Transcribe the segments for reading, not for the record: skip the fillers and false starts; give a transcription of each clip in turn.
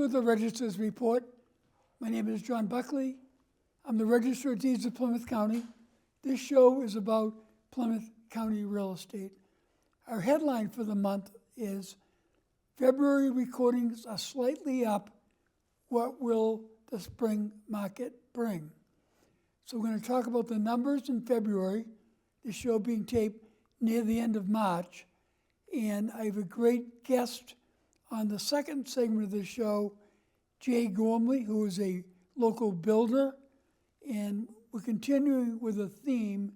to the Register's Report. My name is John Buckley. I'm the Register of Deeds of Plymouth County. This show is about Plymouth County real estate. Our headline for the month is February recordings are slightly up. What will the spring market bring? So we're going to talk about the numbers in February, the show being taped near the end of March. And I have a great guest on the second segment of the show, Jay Gormley, who is a local builder. And we're continuing with a theme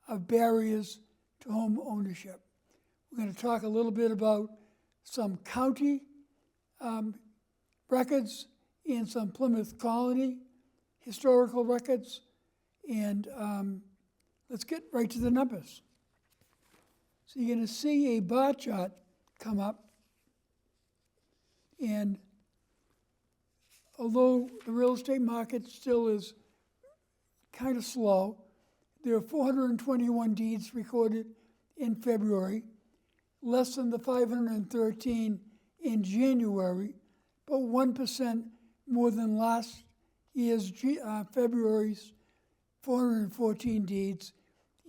of barriers to home ownership. We're going to talk a little bit about some county records and some Plymouth Colony historical records. And let's get right to the numbers. So you're going to see a bar chart come up. And although the real estate market still is kind of slow, there are 421 deeds recorded in February, less than the 513 in January, but 1% more than last year's February's 414 deeds.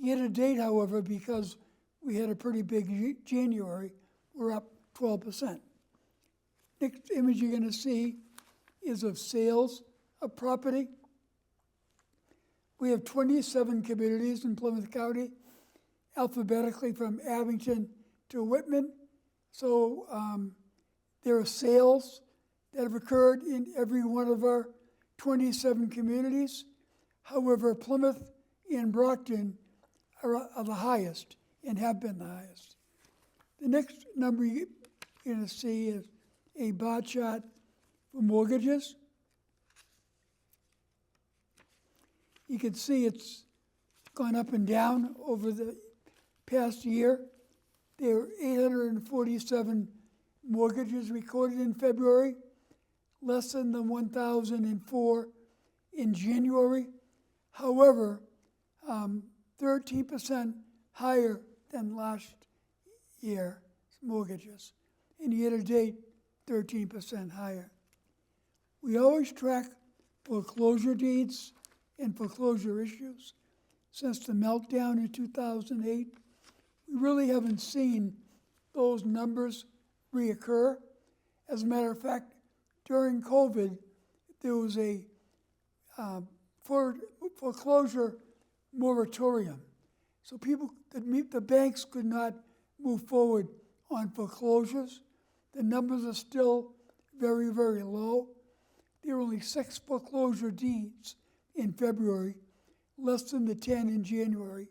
Year to date, however, because we had a pretty big January, we're up 12%. Next image you're going to see is of sales of property. We have 27 communities in Plymouth County, alphabetically from Abington to Whitman. So there are sales that have occurred in every one of our 27 communities. However, Plymouth and Brockton are the highest and have been the highest. The next number you're going to see is a bar chart for mortgages. You can see it's gone up and down over the past year. There were 847 mortgages recorded in February, less than the 1,004 in January. However, 13% higher than last year's mortgages. And year to date, 13% higher. We always track foreclosure deeds and foreclosure issues. Since the meltdown in 2008, we really haven't seen those numbers reoccur. As a matter of fact, during COVID, there was a foreclosure moratorium. So the banks could not move forward on foreclosures. The numbers are still very, very low. There are only 6 foreclosure deeds in February, less than the 10 in January,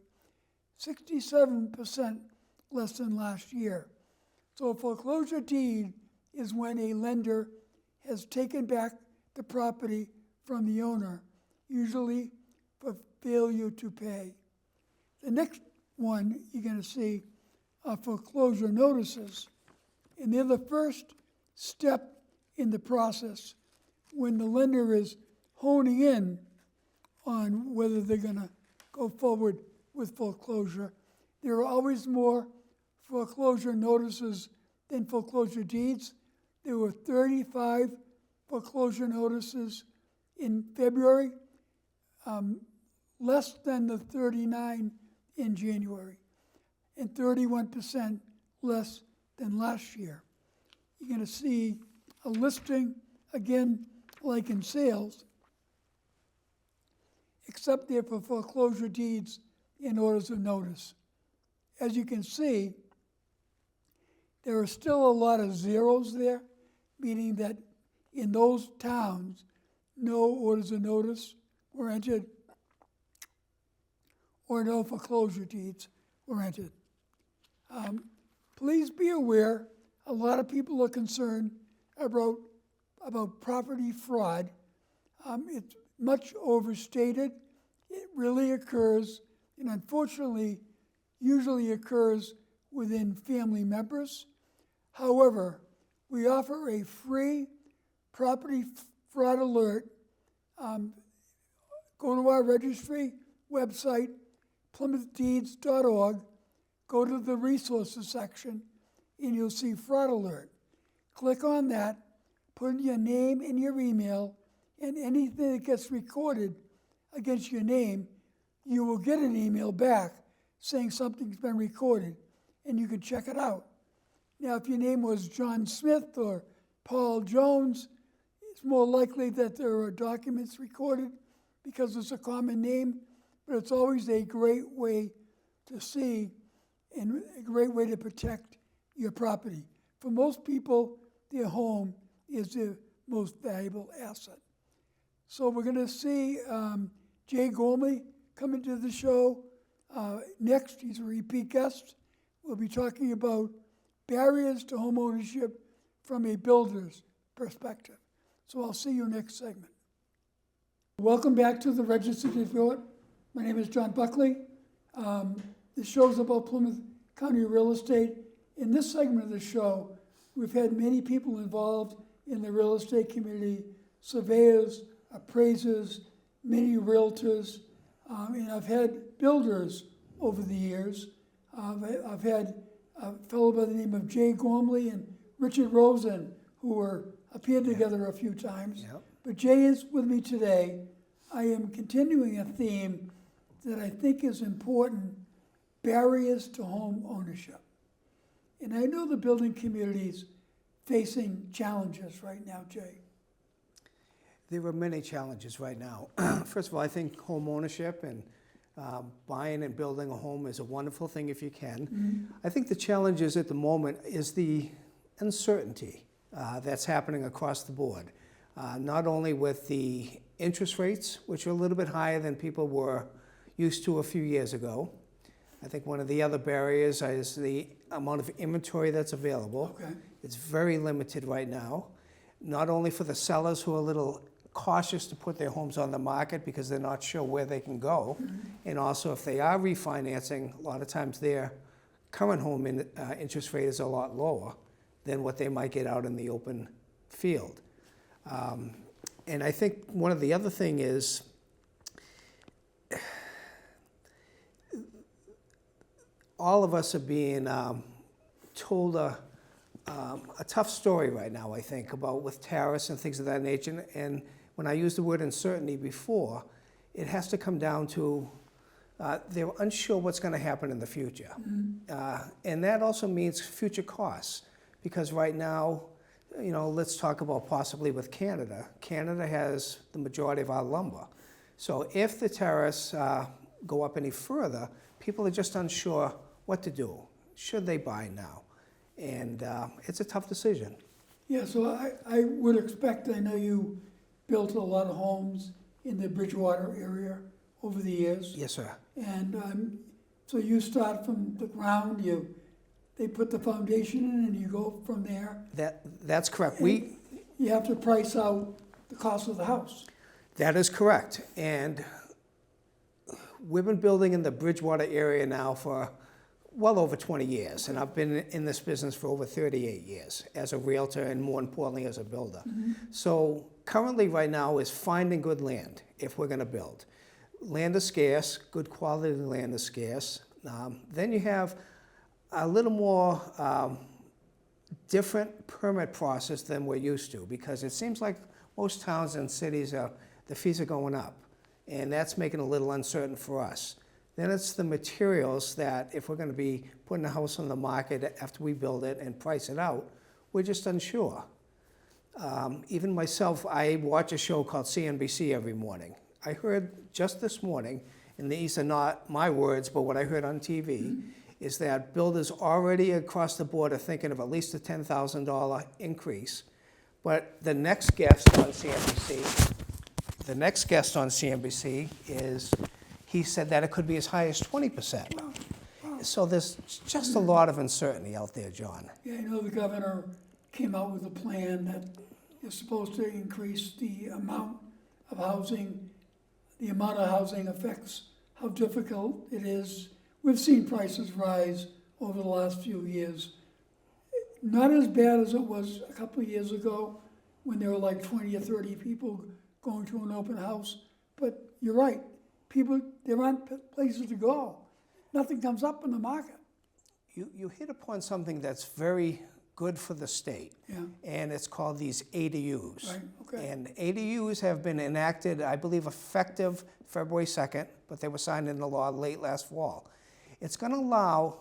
67% less than last year. So a foreclosure deed is when a lender has taken back the property from the owner, usually for failure to pay. The next one you're going to see are foreclosure notices. And they're the first step in the process when the lender is honing in on whether they're going to go forward with foreclosure. There are always more foreclosure notices than foreclosure deeds. There were 35 foreclosure notices in February, less than the 39 in January, and 31% less than last year. You're going to see a listing, again, like in sales, except they're for foreclosure deeds and orders of notice. As you can see, there are still a lot of zeros there, meaning that in those towns, no orders of notice were entered or no foreclosure deeds were entered. Please be aware, a lot of people are concerned about property fraud. It's much overstated. It really occurs, and unfortunately, usually occurs within family members. However, we offer a free property fraud alert. Go to our registry website, PlymouthDeeds.org, go to the resources section, and you'll see fraud alert. Click on that, put in your name and your email, and anything that gets recorded against your name, you will get an email back saying something's been recorded, and you can check it out. Now, if your name was John Smith or Paul Jones, it's more likely that there are documents recorded because it's a common name, but it's always a great way to see and a great way to protect your property. For most people, their home is their most valuable asset. So we're going to see Jay Gormley come into the show next. He's a repeat guest. We'll be talking about barriers to home ownership from a builder's perspective. So I'll see you next segment. Welcome back to the Registered Report. My name is John Buckley. This show is about Plymouth County real estate. In this segment of the show, we've had many people involved in the real estate community, surveyors, appraisers, many realtors, and I've had builders over the years. I've had a fellow by the name of Jay Gormley and Richard Rosen, who appeared together a few times. Yep. But Jay is with me today. I am continuing a theme that I think is important, barriers to home ownership. And I know the building community's facing challenges right now, Jay. There are many challenges right now. First of all, I think home ownership and buying and building a home is a wonderful thing if you can. Mm-hmm. I think the challenges at the moment is the uncertainty that's happening across the board. Not only with the interest rates, which are a little bit higher than people were used to a few years ago. I think one of the other barriers is the amount of inventory that's available. Okay. It's very limited right now, not only for the sellers who are a little cautious to put their homes on the market because they're not sure where they can go, and also if they are refinancing, a lot of times their current home interest rate is a lot lower than what they might get out in the open field. And I think one of the other thing is all of us are being told a tough story right now, I think, about with tariffs and things of that nature. And when I used the word uncertainty before, it has to come down to they're unsure what's going to happen in the future. Mm-hmm. And that also means future costs, because right now, you know, let's talk about possibly with Canada. Canada has the majority of our lumber. So if the tariffs go up any further, people are just unsure what to do. Should they buy now? And it's a tough decision. Yeah, so I would expect, I know you built a lot of homes in the Bridgewater area over the years. Yes, sir. And so you start from the ground, they put the foundation in and you go from there. That's correct. You have to price out the cost of the house. That is correct. And we've been building in the Bridgewater area now for well over 20 years. And I've been in this business for over 38 years as a realtor and more importantly as a builder. Mm-hmm. So currently right now is finding good land if we're going to build. Land is scarce, good quality land is scarce. Then you have a little more different permit process than we're used to, because it seems like most towns and cities, the fees are going up, and that's making it a little uncertain for us. Then it's the materials that if we're going to be putting a house on the market after we build it and price it out, we're just unsure. Even myself, I watch a show called CNBC every morning. I heard just this morning, and these are not my words, but what I heard on TV, is that builders already across the board are thinking of at least a $10,000 increase. But the next guest on CNBC he said that it could be as high as 20%. So there's just a lot of uncertainty out there, John. Yeah, I know the governor came out with a plan that is supposed to increase the amount of housing. The amount of housing affects how difficult it is. We've seen prices rise over the last few years. Not as bad as it was a couple of years ago when there were like 20 or 30 people going to an open house. But you're right. People, there aren't places to go. Nothing comes up in the market. You hit upon something that's very good for the state. Yeah. And it's called these ADUs. Right, okay. And ADUs have been enacted, I believe, effective February 2nd, but they were signed into law late last fall. It's going to allow,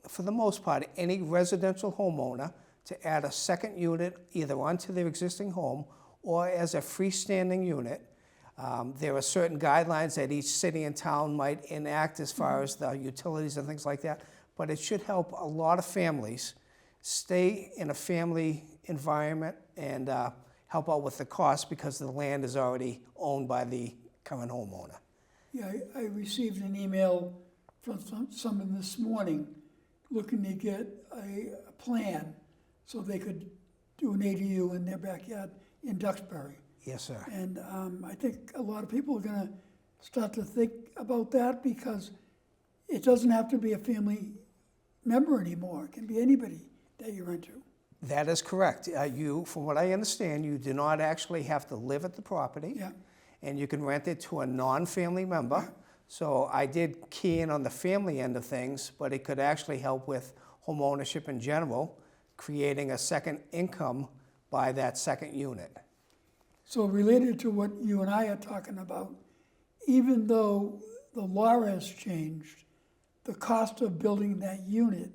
for the most part, any residential homeowner to add a second unit either onto their existing home or as a freestanding unit. There are certain guidelines that each city and town might enact as far as the utilities and things like that, but it should help a lot of families stay in a family environment and help out with the cost because the land is already owned by the current homeowner. Yeah, I received an email from someone this morning looking to get a plan so they could do an ADU in their backyard in Duxbury. Yes, sir. And I think a lot of people are going to start to think about that because it doesn't have to be a family member anymore. It can be anybody that you're into. That is correct. From what I understand, you do not actually have to live at the property. Yeah. And you can rent it to a non-family member. So I did key in on the family end of things, but it could actually help with home ownership in general, creating a second income by that second unit. So related to what you and I are talking about, even though the law has changed, the cost of building that unit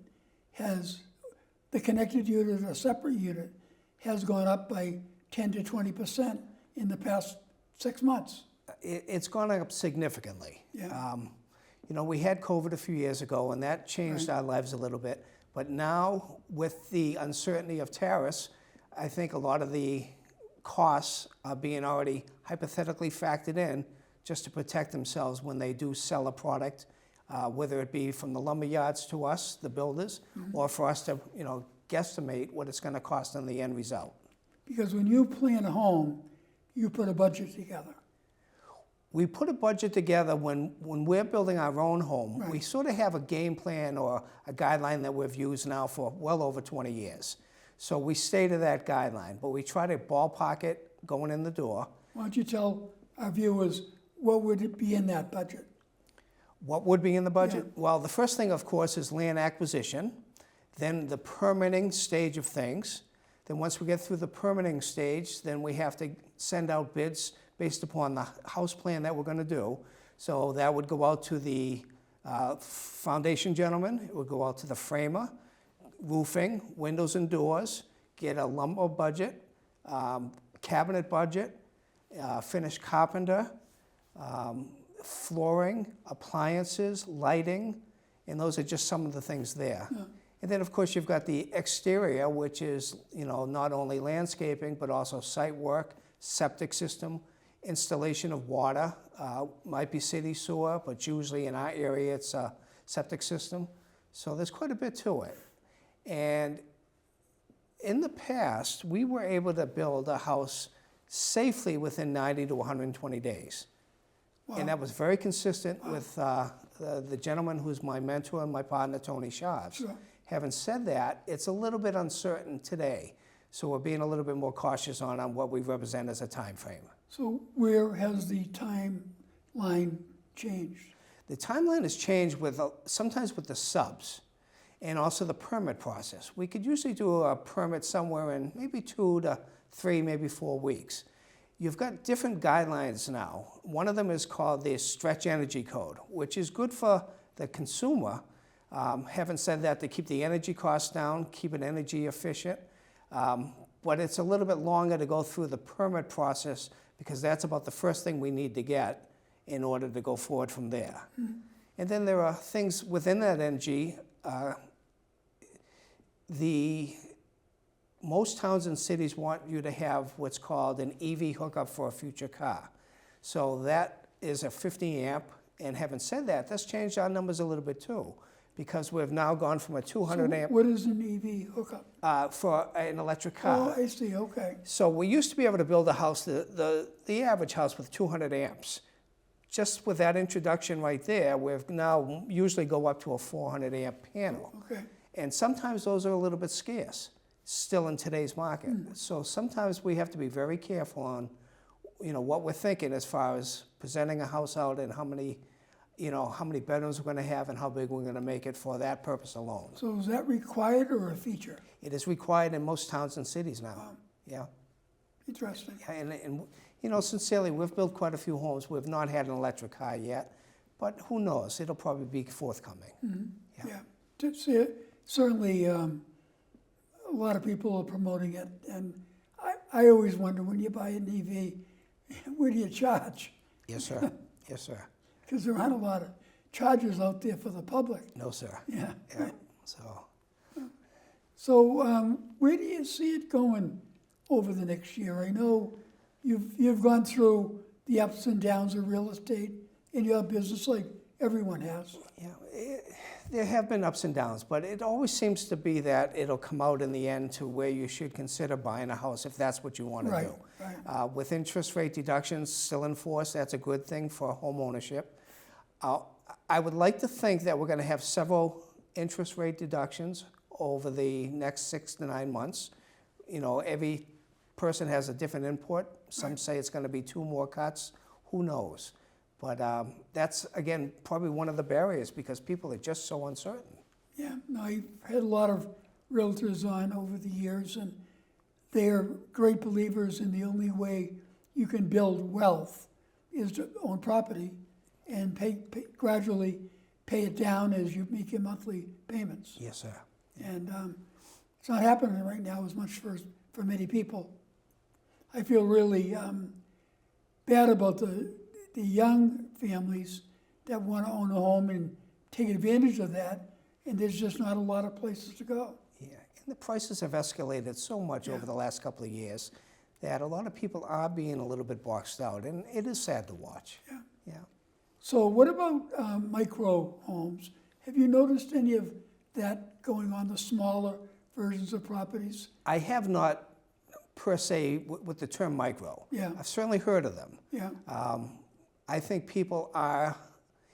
the connected unit or separate unit has gone up by 10 to 20% in the past 6 months. It's gone up significantly. Yeah. We had COVID a few years ago, and that changed our lives a little bit. But now, with the uncertainty of tariffs, I think a lot of the costs are being already hypothetically factored in just to protect themselves when they do sell a product, whether it be from the lumber yards to us, the builders, or for us to, guesstimate what it's going to cost on the end result. Because when you plan a home, you put a budget together. We put a budget together when we're building our own home. Right. We sort of have a game plan or a guideline that we've used now for well over 20 years. So we stay to that guideline, but we try to ballpark it going in the door. Why don't you tell our viewers what would it be in that budget? What would be in the budget? Yeah. Well, the first thing, of course, is land acquisition, then the permitting stage of things. Then once we get through the permitting stage, then we have to send out bids based upon the house plan that we're going to do. So that would go out to the foundation gentleman, it would go out to the framer, roofing, windows and doors, get a lumber budget, cabinet budget, finished carpenter, flooring, appliances, lighting, and those are just some of the things there. Yeah. And then, of course, you've got the exterior, which is, not only landscaping, but also site work, septic system, installation of water, might be city sewer, but usually in our area it's a septic system. So there's quite a bit to it. And in the past, we were able to build a house safely within 90 to 120 days. Wow. And that was very consistent with the gentleman who's my mentor and my partner, Tony Sharves. Sure. Having said that, it's a little bit uncertain today. So we're being a little bit more cautious on what we represent as a time frame. So where has the timeline changed? The timeline has changed sometimes with the subs and also the permit process. We could usually do a permit somewhere in maybe 2 to 3, maybe 4 weeks. You've got different guidelines now. One of them is called the Stretch Energy Code, which is good for the consumer. Having said that, to keep the energy costs down, keep it energy efficient. But it's a little bit longer to go through the permit process because that's about the first thing we need to get in order to go forward from there. Mm-hmm. And then there are things within that NG. Most towns and cities want you to have what's called an EV hookup for a future car. So that is a 50 amp. And having said that, that's changed our numbers a little bit too, because we've now gone from a 200 amp. What is an EV hookup? For an electric car. Oh, I see, okay. So we used to be able to build a house, the average house with 200 amps. Just with that introduction right there, we've now usually go up to a 400 amp panel. Okay. And sometimes those are a little bit scarce, still in today's market. So sometimes we have to be very careful on, what we're thinking as far as presenting a house out and how many how many bedrooms we're going to have and how big we're going to make it for that purpose alone. So is that required or a feature? It is required in most towns and cities now. Yeah. Interesting. Yeah, and sincerely, we've built quite a few homes. We've not had an electric car yet, but who knows? It'll probably be forthcoming. Yeah. Certainly, a lot of people are promoting it, and I always wonder when you buy an EV, where do you charge? Yes, sir. Yes, sir. Because there aren't a lot of chargers out there for the public. No, sir. Yeah. Yeah. So where do you see it going over the next year? I know you've gone through the ups and downs of real estate in your business like everyone has. Yeah, there have been ups and downs, but it always seems to be that it'll come out in the end to where you should consider buying a house if that's what you want to do. Right. With interest rate deductions still in force, that's a good thing for home ownership. I would like to think that we're going to have several interest rate deductions over the next 6 to 9 months. Every person has a different input. Some say it's going to be 2 more cuts. Who knows? But that's, again, probably one of the barriers because people are just so uncertain. Yeah, no, I've had a lot of realtors on over the years, and they're great believers in the only way you can build wealth is to own property and gradually pay it down as you make your monthly payments. Yes, sir. And it's not happening right now as much for many people. I feel really bad about the young families that want to own a home and take advantage of that, and there's just not a lot of places to go. Yeah, and the prices have escalated so much over the last couple of years that a lot of people are being a little bit boxed out, and it is sad to watch. Yeah. Yeah. So what about micro homes? Have you noticed any of that going on, the smaller versions of properties? I have not per se with the term micro. Yeah. I've certainly heard of them. Yeah. I think people are,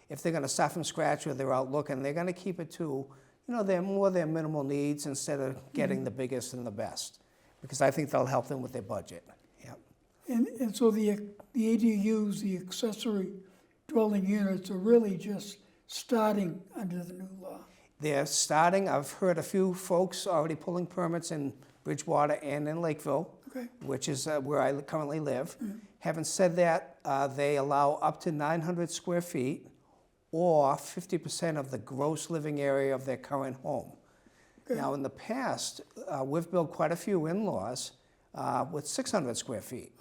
if they're going to start from scratch or they're out looking, they're going to keep it to, their minimal needs instead of getting the biggest and the best, because I think they'll help them with their budget. Yeah. And so the ADUs, the accessory dwelling units, are really just starting under the new law. They're starting. I've heard a few folks already pulling permits in Bridgewater and in Lakeville, which is where I currently live. Having said that, they allow up to 900 square feet or 50% of the gross living area of their current home. Now, in the past, we've built quite a few in-laws with 600 square feet.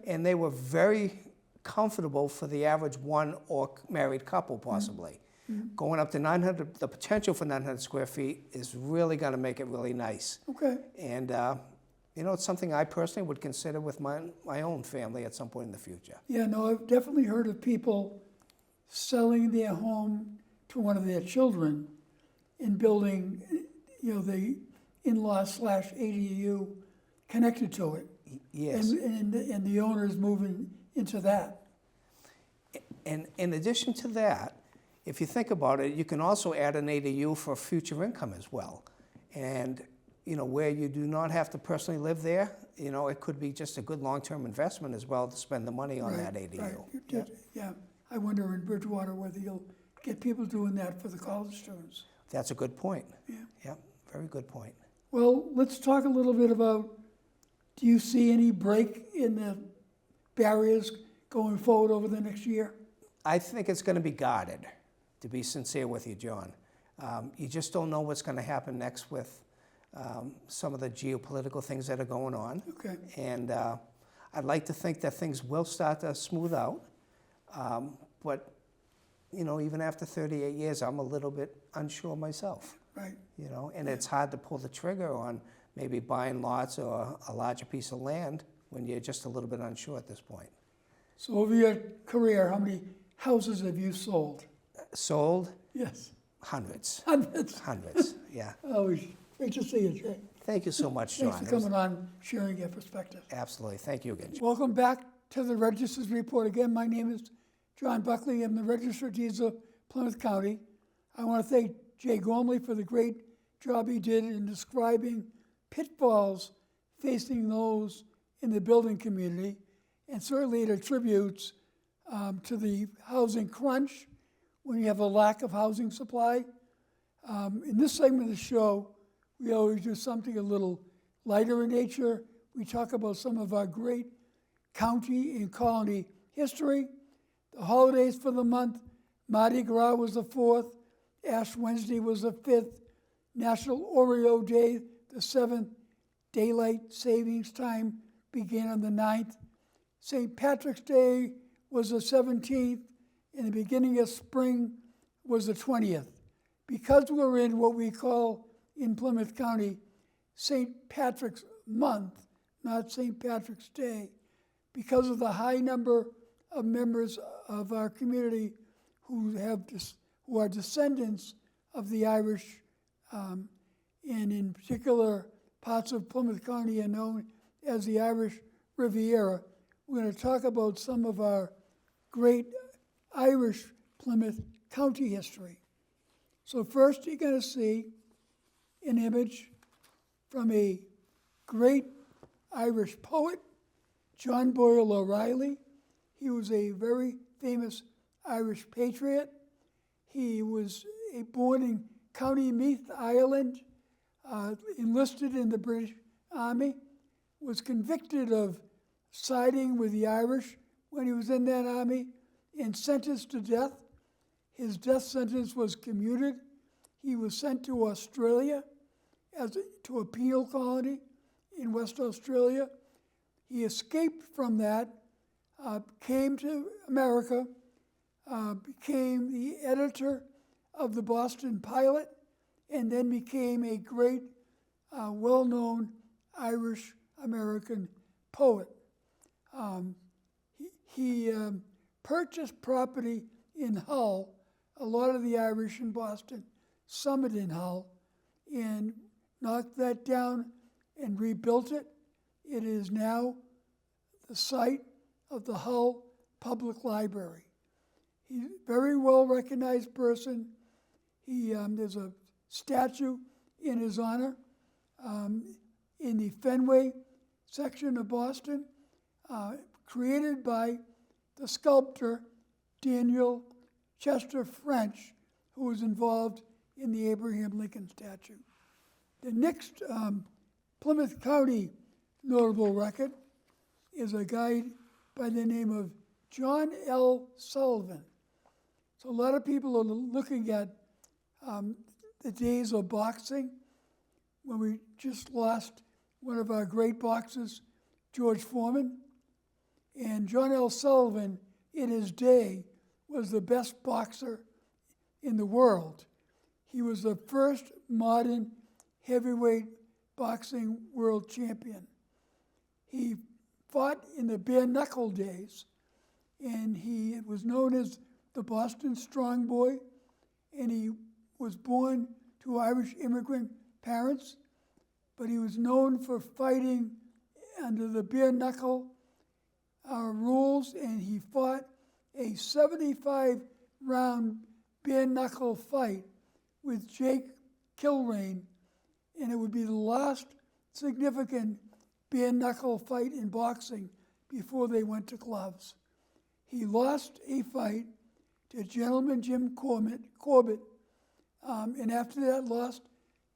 And they were very comfortable for the average one or married couple, possibly. Going up to 900, the potential for 900 square feet is really going to make it really nice. And it's something I personally would consider with my own family at some point in the future. Yeah, no, I've definitely heard of people selling their home to one of their children and building, the in-law / ADU connected to it. Yes. And the owner's moving into that. And in addition to that, if you think about it, you can also add an ADU for future income as well. And, where you do not have to personally live there, it could be just a good long-term investment as well to spend the money on that ADU. Yeah. I wonder in Bridgewater whether you'll get people doing that for the college students. That's a good point. Yeah. Very good point. Well, let's talk a little bit about, do you see any break in the barriers going forward over the next year? I think it's going to be guarded, to be sincere with you, John. You just don't know what's going to happen next with some of the geopolitical things that are going on. And I'd like to think that things will start to smooth out. But, even after 38 years, I'm a little bit unsure myself. Right. And it's hard to pull the trigger on maybe buying lots or a larger piece of land when you're just a little bit unsure at this point. So over your career, how many houses have you sold? Sold? Yes. Hundreds. Hundreds? Yeah. Always great to see you, Jay. Thank you so much, John. Thanks for coming on, sharing your perspective. Absolutely. Thank you again, John. Welcome back to the Register's Report. Again, my name is John Buckley. I'm the Register of Deeds of Plymouth County. I want to thank Jay Gormley for the great job he did in describing pitfalls facing those in the building community. And certainly it attributes to the housing crunch, when you have a lack of housing supply. In this segment of the show, we always do something a little lighter in nature. We talk about some of our great county and colony history. The holidays for the month: Mardi Gras was the 4th, Ash Wednesday was the 5th, National Oreo Day the 7th, Daylight Savings Time began on the 9th, St. Patrick's Day was the 17th, and the beginning of spring was the 20th. Because we're in what we call in Plymouth County St. Patrick's Month, not St. Patrick's Day, because of the high number of members of our community who are descendants of the Irish, and in particular parts of Plymouth County are known as the Irish Riviera. We're going to talk about some of our great Irish Plymouth County history. So first you're going to see an image from a great Irish poet, John Boyle O'Reilly. He was a very famous Irish patriot. He was born in County Meath, Ireland, enlisted in the British Army, was convicted of siding with the Irish when he was in that army, and sentenced to death. His death sentence was commuted. He was sent to Australia to a penal colony in West Australia. He escaped from that, came to America, became the editor of the Boston Pilot, and then became a great, well-known Irish-American poet. He purchased property in Hull. A lot of the Irish in Boston summited in Hull, and knocked that down and rebuilt it. It is now the site of the Hull Public Library. He's a very well-recognized person. There's a statue in his honor in the Fenway section of Boston, created by the sculptor Daniel Chester French, who was involved in the Abraham Lincoln statue. The next Plymouth County notable record is a guy by the name of John L. Sullivan. So a lot of people are looking at the days of boxing, when we just lost one of our great boxers, George Foreman. And John L. Sullivan, in his day, was the best boxer in the world. He was the first modern heavyweight boxing world champion. He fought in the bare knuckle days, and he was known as the Boston Strong Boy, and he was born to Irish immigrant parents, but he was known for fighting under the bare knuckle rules, and he fought a 75-round bare knuckle fight with Jake Kilrain, and it would be the last significant bare knuckle fight in boxing before they went to gloves. He lost a fight to Gentleman Jim Corbett, and after that loss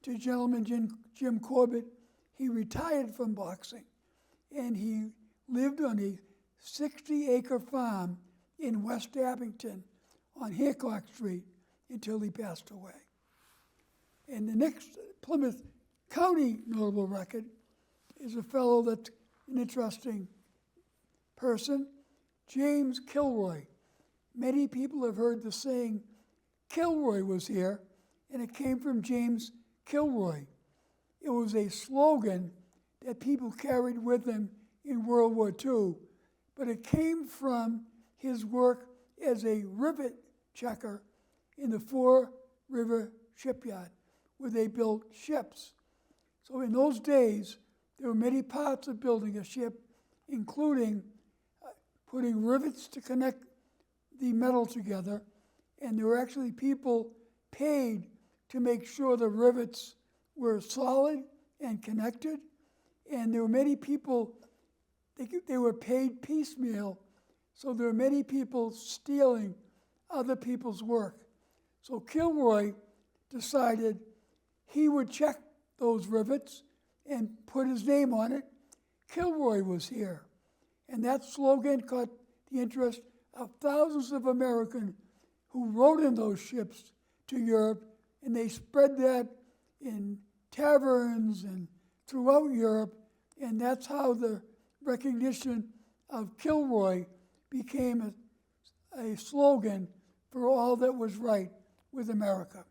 to Gentleman Jim Corbett, he retired from boxing, and he lived on a 60-acre farm in West Abington on Hancock Street until he passed away. And the next Plymouth County notable record is a fellow that's an interesting person, James Kilroy. Many people have heard the saying, Kilroy was here, and it came from James Kilroy. It was a slogan that people carried with them in World War II, but it came from his work as a rivet checker in the Fore River shipyard, where they built ships. So in those days, there were many parts of building a ship, including putting rivets to connect the metal together, and there were actually people paid to make sure the rivets were solid and connected, and there were many people, they were paid piecemeal, so there were many people stealing other people's work. So Kilroy decided he would check those rivets and put his name on it. Kilroy was here. And that slogan caught the interest of thousands of Americans who rode in those ships to Europe, and they spread that in taverns and throughout Europe, and that's how the recognition of Kilroy became a slogan for all that was right with America.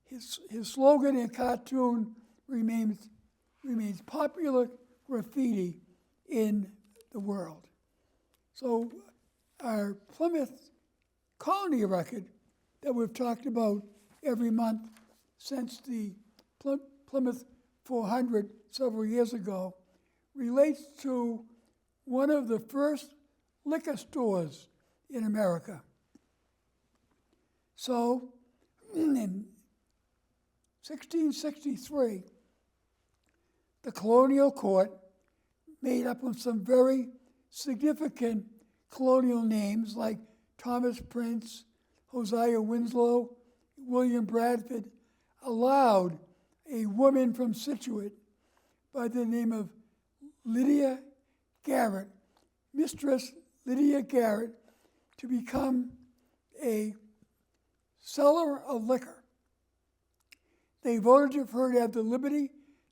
His slogan and cartoon remains popular graffiti in the world. So our Plymouth colony record that we've talked about every month since the Plymouth 400 several years ago relates to one of the first liquor stores in America. So in 1663, the colonial court, made up of some very significant colonial names like Thomas Prince, Hosea Winslow, William Bradford, allowed a woman from Scituate by the name of Lydia Garrett, Mistress Lydia Garrett, to become a seller of liquor. They voted for her to have the liberty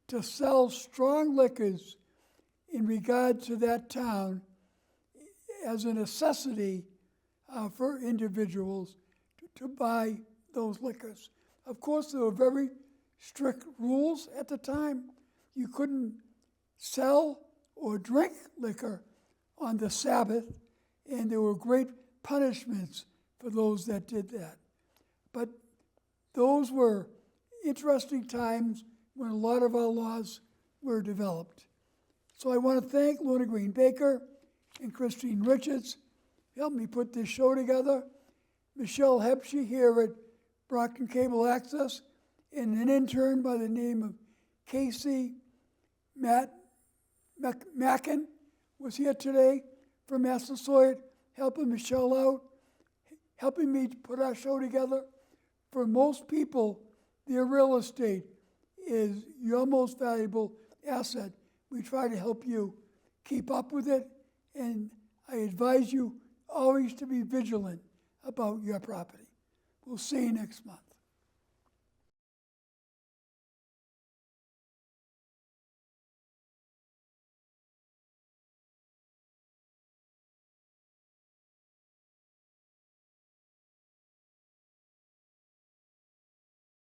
to sell strong liquors in regard to that town as a necessity for individuals to buy those liquors. Of course, there were very strict rules at the time. You couldn't sell or drink liquor on the Sabbath, and there were great punishments for those that did that. But those were interesting times when a lot of our laws were developed. So I want to thank Luna Green Baker and Christine Richards who helped me put this show together, Michelle Hebsche here at Brockton Cable Access, and an intern by the name of Casey Mackin was here today from Massasoit, helping Michelle out, helping me put our show together. For most people, their real estate is your most valuable asset. We try to help you keep up with it, and I advise you always to be vigilant about your property. We'll see you next month.